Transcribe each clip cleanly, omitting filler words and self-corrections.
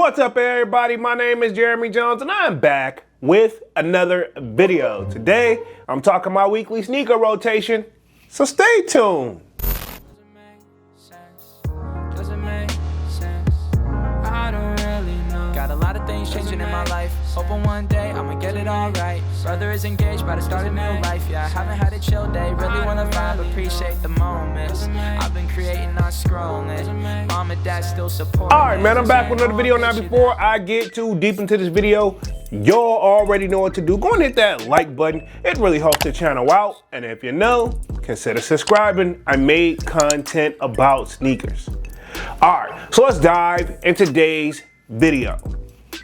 What's up, everybody? My name is Jeremy Jones and I'm back with another video. Today I'm talking my weekly sneaker rotation, so stay tuned. Got a lot of things changing in my life. Hoping one day I'ma get it all right. Brother is engaged, about to start a new life. Yeah, I haven't had a chill day. Really wanna vibe, appreciate the moments. I've been creating, not scrolling. Mom and dad still support. Alright, man, I'm back with another video. Now, before I get too deep into this video, y'all already know what to do. Go and hit that like button. It really helps the channel out. And if you know, consider subscribing. I made content about sneakers. Alright, so let's dive into today's video.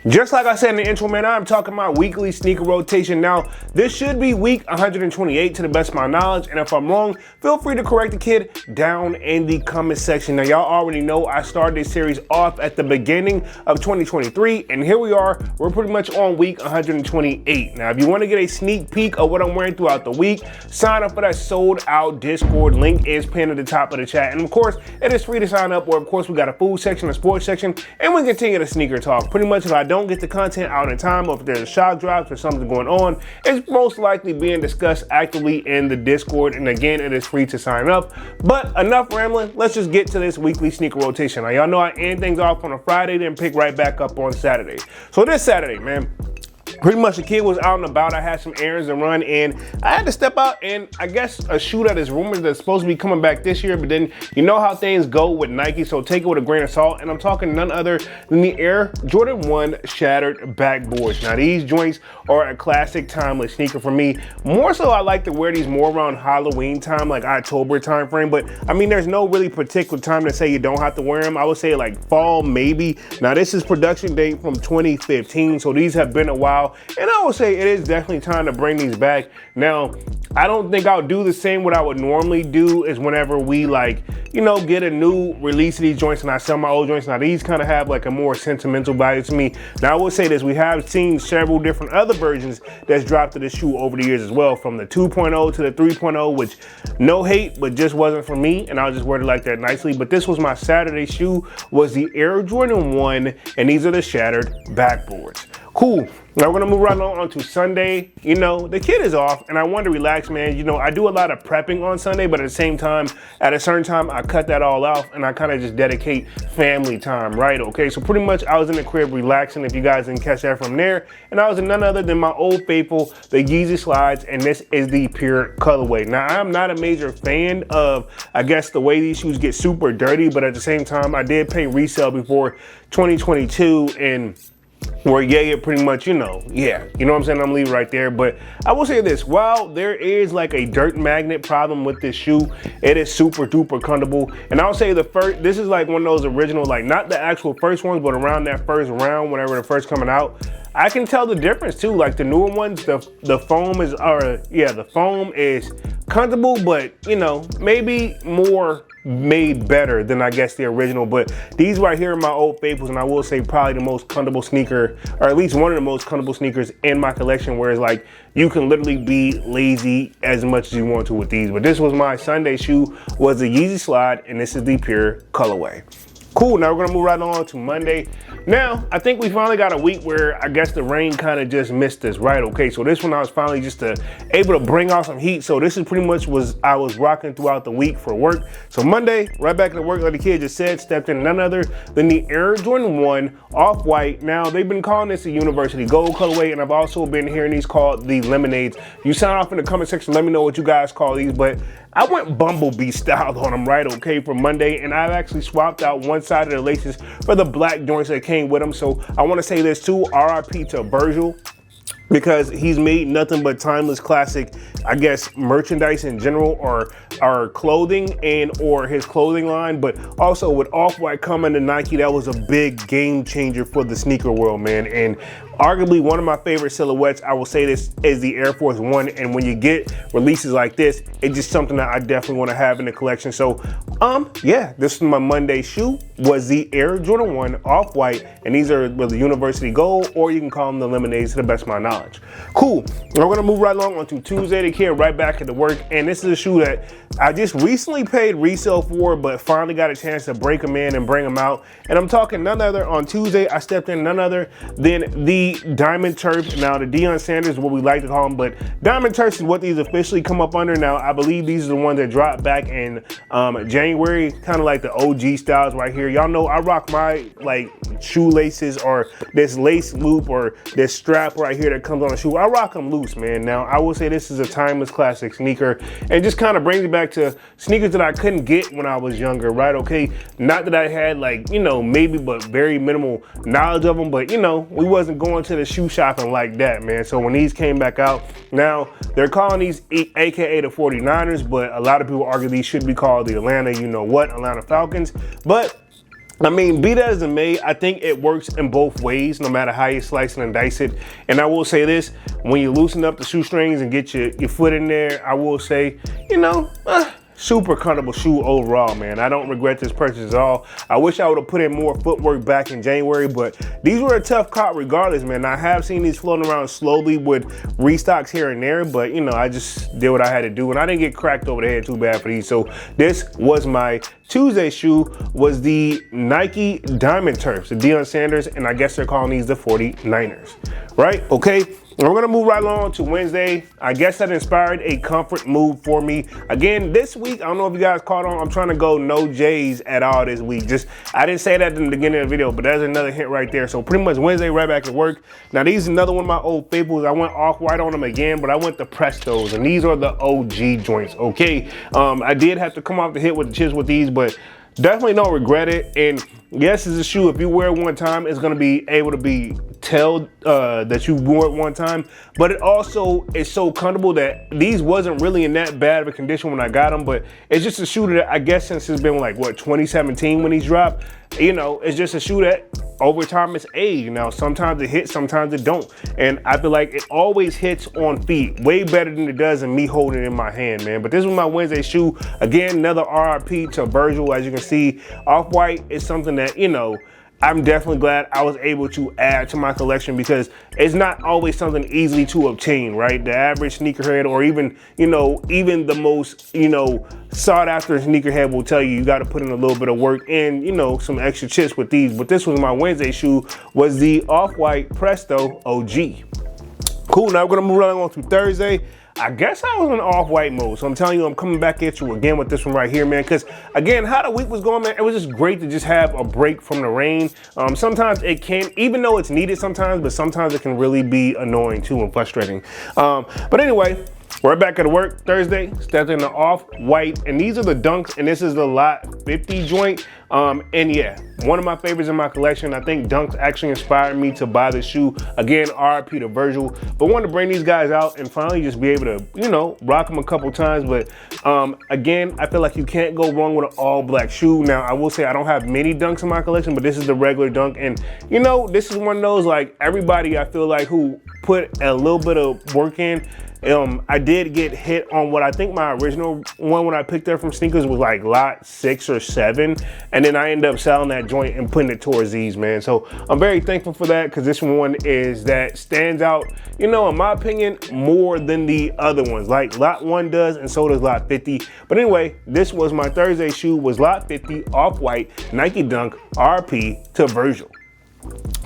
Just like I said in the intro, man, I'm talking about weekly sneaker rotation. Now, this should be week 128 to the best of my knowledge, and if I'm wrong, feel free to correct the kid down in the comment section. Now, y'all already know I started this series off at the beginning of 2023, and here we are. We're pretty much on week 128. Now, if you want to get a sneak peek of what I'm wearing throughout the week, sign up for that sold out Discord. Link is pinned at the top of the chat, and of course, it is free to sign up, where of course we got a food section, a sports section, and we continue to sneaker talk. Pretty much if I don't get the content out in time, or if there's a shock drops or something going on, it's most likely being discussed actively in the Discord, and again, it is free to sign up. But enough rambling, let's just get to this weekly sneaker rotation. Now, y'all know I end things off on a Friday, then pick right back up on Saturday. So this Saturday, man, pretty much the kid was out and about. I had some errands to run, and I had to step out, and I guess a shoe that is rumored that's supposed to be coming back this year, but then you know how things go with Nike, so take it with a grain of salt. And I'm talking none other than the Air Jordan 1 Shattered Backboards. Now, these joints are a classic timeless sneaker for me. More so, I like to wear these more around Halloween time, like October time frame, but I mean, there's no really particular time to say you don't have to wear them. I would say like fall, maybe. Now, this is production date from 2015, so these have been a while. And I would say it is definitely time to bring these back. Now, I don't think I'll do the same what I would normally do is whenever we like, you know, get a new release of these joints and I sell my old joints. Now, these kind of have like a more sentimental value to me. Now, I will say this, we have seen several different other versions that's dropped to this shoe over the years as well, from the 2.0 to the 3.0, which no hate, but just wasn't for me. And I'll just word it like that nicely. But this was my Saturday shoe, was the Air Jordan 1, and these are the Shattered Backboards. Cool. Now we're gonna move right on to Sunday. You know, the kid is off and I want to relax, man. You know, I do a lot of prepping on Sunday, but at the same time, at a certain time, I cut that all off and I kind of just dedicate family time, right? Okay, so pretty much I was in the crib relaxing, if you guys didn't catch that from there. And I was in none other than my old faithful, the Yeezy Slides, and this is the pure colorway. Now, I'm not a major fan of, I guess, the way these shoes get super dirty, but at the same time, I did pay resale before 2022, and where it pretty much, you know what I'm saying? I'm leaving right there. But I will say this, while there is like a dirt magnet problem with this shoe, it is super duper comfortable. And I'll say this is like one of those original, like not the actual first ones, but around that first round, whenever they're first coming out, I can tell the difference too. Like the newer ones, the foam is, the foam is comfortable, but you know, maybe more made better than I guess the original. But these right here are my old favorites, and I will say probably the most comfortable sneaker, or at least one of the most comfortable sneakers in my collection, whereas like you can literally be lazy as much as you want to with these. But this was my Sunday shoe, was the Yeezy Slide, and this is the pure colorway. Cool, now we're gonna move right on to Monday. Now, I think we finally got a week where I guess the rain kind of just missed us, right? Okay, so this one I was finally just able to bring out some heat. So this is pretty much I was rocking throughout the week for work. So Monday, right back to work, like the kid just said, stepped in none other than the Air Jordan 1 Off-White. Now, they've been calling this the University Gold colorway, and I've also been hearing these called the Lemonades. You sound off in the comment section, let me know what you guys call these, but I went Bumblebee styled on them, right? Okay, for Monday, and I've actually swapped out one side of the laces for the black joints that came with them. So I want to say this too, RIP to Virgil, because he's made nothing but timeless classic, I guess, merchandise in general, or clothing or his clothing line. But also with Off-White coming to Nike, that was a big game changer for the sneaker world, man. And arguably one of my favorite silhouettes, I will say this, is the Air Force One. And when you get releases like this, it's just something that I definitely want to have in the collection. So this is my Monday shoe, was the Air Jordan 1 Off-White, and these are the University Gold, or you can call them the Lemonades to the best of my knowledge. Cool, we're gonna move right along onto Tuesday. The kid right back at the work, and this is a shoe that I just recently paid resale for, but finally got a chance to break them in and bring them out. And I'm talking none other, on Tuesday, I stepped in none other than the Diamond Turf. Now, the Deion Sanders is what we like to call them, but Diamond Turf is what these officially come up under. Now, I believe these are the ones that dropped back in January, kind of like the OG styles right here. Y'all know I rock my like shoelaces or this lace loop or this strap right here that comes on a shoe. I rock them loose, man. Now, I will say this is a timeless classic sneaker and just kind of brings me back to sneakers that I couldn't get when I was younger, right? Okay, not that I had like, you know, maybe but very minimal knowledge of them, but you know, we wasn't going to the shoe shopping like that, man. So when these came back out, now they're calling these AKA the 49ers, but a lot of people argue these should be called the Atlanta Falcons. But I mean, be that as it may, I think it works in both ways, no matter how you slice and dice it. And I will say this, when you loosen up the shoestrings and get your foot in there, I will say, you know, super comfortable shoe overall, man. I don't regret this purchase at all. I wish I would have put in more footwork back in January, but these were a tough cop regardless, man. I have seen these floating around slowly with restocks here and there, but you know, I just did what I had to do and I didn't get cracked over the head too bad for these. So this was my Tuesday shoe, was the Nike Diamond Turfs, the Deion Sanders, and I guess they're calling these the 49ers, right? Okay. We're gonna move right along to Wednesday. I guess that inspired a comfort move for me. Again, this week, I don't know if you guys caught on, I'm trying to go no J's at all this week. I didn't say that in the beginning of the video, but that's another hint right there. So pretty much Wednesday, right back at work. Now these are another one of my old favorites. I went off-white on them again, but I went to Prestos, and these are the OG joints, okay? I did have to come off the hit with the chips with these, but definitely don't regret it. And yes, it's a shoe, if you wear it one time, it's gonna be able to be tell that you wore it one time, but it also is so comfortable that these wasn't really in that bad of a condition when I got them. But it's just a shoe that I guess since it's been like, what, 2017 when these dropped, you know, it's just a shoe that over time it's aged. Now, sometimes it hits, sometimes it don't. And I feel like it always hits on feet way better than it does in me holding it in my hand, man. But this was my Wednesday shoe. Again, another RIP to Virgil. As you can see, Off-White is something that, you know, I'm definitely glad I was able to add to my collection because it's not always something easily to obtain, right? The average sneakerhead or even, you know, even the most, you know, sought after sneakerhead will tell you got to put in a little bit of work and, you know, some extra chips with these. But this was my Wednesday shoe, was the Off-White Presto OG. Cool, now we're gonna move right on to Thursday. I guess I was in off-white mode, so I'm telling you, I'm coming back at you again with this one right here, man, because again, how the week was going, man, it was just great to just have a break from the rain. Sometimes it can, even though it's needed sometimes, but sometimes it can really be annoying too and frustrating. But anyway, we're back at work Thursday, stepped in the Off-White, and these are the Dunks, and this is the Lot 50 joint. And yeah, one of my favorites in my collection. I think Dunks actually inspired me to buy the shoe. Again, RIP to Virgil, but wanted to bring these guys out and finally just be able to, you know, rock them a couple times. But again, I feel like you can't go wrong with an all black shoe. Now, I will say I don't have many Dunks in my collection, but this is the regular Dunk. And you know, this is one of those, like, everybody I feel like who put a little bit of work in. I did get hit on what I think my original one when I picked up from sneakers was like lot 6 or 7. And then I ended up selling that joint and putting it towards these, man. So I'm very thankful for that because this one is that stands out, you know, in my opinion, more than the other ones. Like lot 1 does, and so does lot 50. But anyway, this was my Thursday shoe, was lot 50 Off-White Nike Dunk RP to Virgil.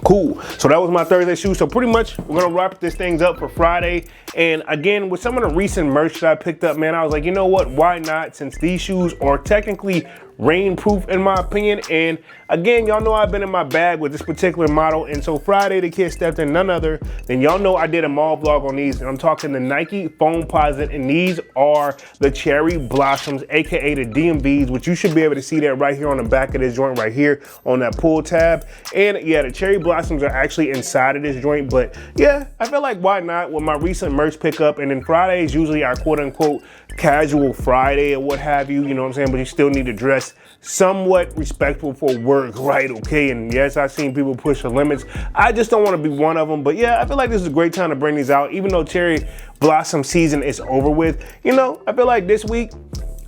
Cool, so that was my Thursday shoe. So pretty much we're gonna wrap this things up for Friday. And again, with some of the recent merch that I picked up, man, I was like, you know what, why not? Since these shoes are technically rain-proof in my opinion. And again, y'all know I've been in my bag with this particular model. And so Friday, the kid stepped in none other than, y'all know I did a mall vlog on these, and I'm talking the Nike Foamposite, and these are the Cherry Blossoms, AKA the DMVs, which you should be able to see that right here on the back of this joint right here on that pull tab. And yeah, the Cherry Blossoms are actually inside of this joint, but yeah, I feel like why not with my recent merch pickup. And then Friday is usually our quote unquote casual Friday or what have you, you know what I'm saying? But you still need to dress somewhat respectful for work, right? Okay, and yes, I've seen people push the limits. I just don't want to be one of them. But yeah, I feel like this is a great time to bring these out, even though Cherry Blossom season is over with. You know, I feel like this week,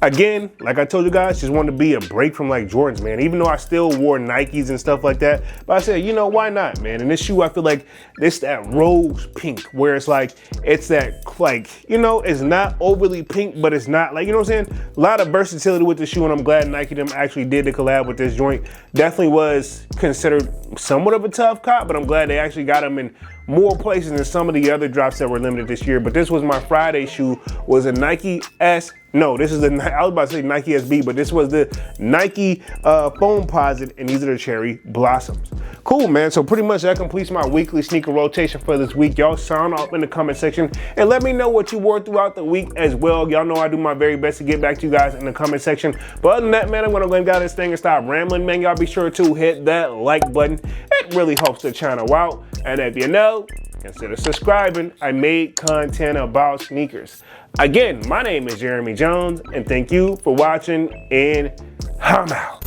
Again, like I told you guys, just wanted to be a break from like Jordans, man. Even though I still wore Nikes and stuff like that, but I said, you know, why not, man? And this shoe, I feel like this that rose pink, where it's like, it's that like, you know, it's not overly pink, but it's not like, you know what I'm saying? A lot of versatility with the shoe, and I'm glad Nike them actually did the collab with this joint. Definitely was considered somewhat of a tough cop, but I'm glad they actually got them in more places than some of the other drops that were limited this year. But this was my Friday shoe, was a Nike S. No, this is the, I was about to say Nike SB, but this was the Nike Foamposite, and these are the Cherry Blossoms. Cool, man. So pretty much that completes my weekly sneaker rotation for this week. Y'all sound off in the comment section and let me know what you wore throughout the week as well. Y'all know I do my very best to get back to you guys in the comment section. But other than that, man, I'm gonna go and get this thing and stop rambling, man. Y'all be sure to hit that like button. It really helps the channel out. And if you know, consider subscribing. I made content about sneakers. Again, my name is Jeremy Jones, and thank you for watching, and I'm out.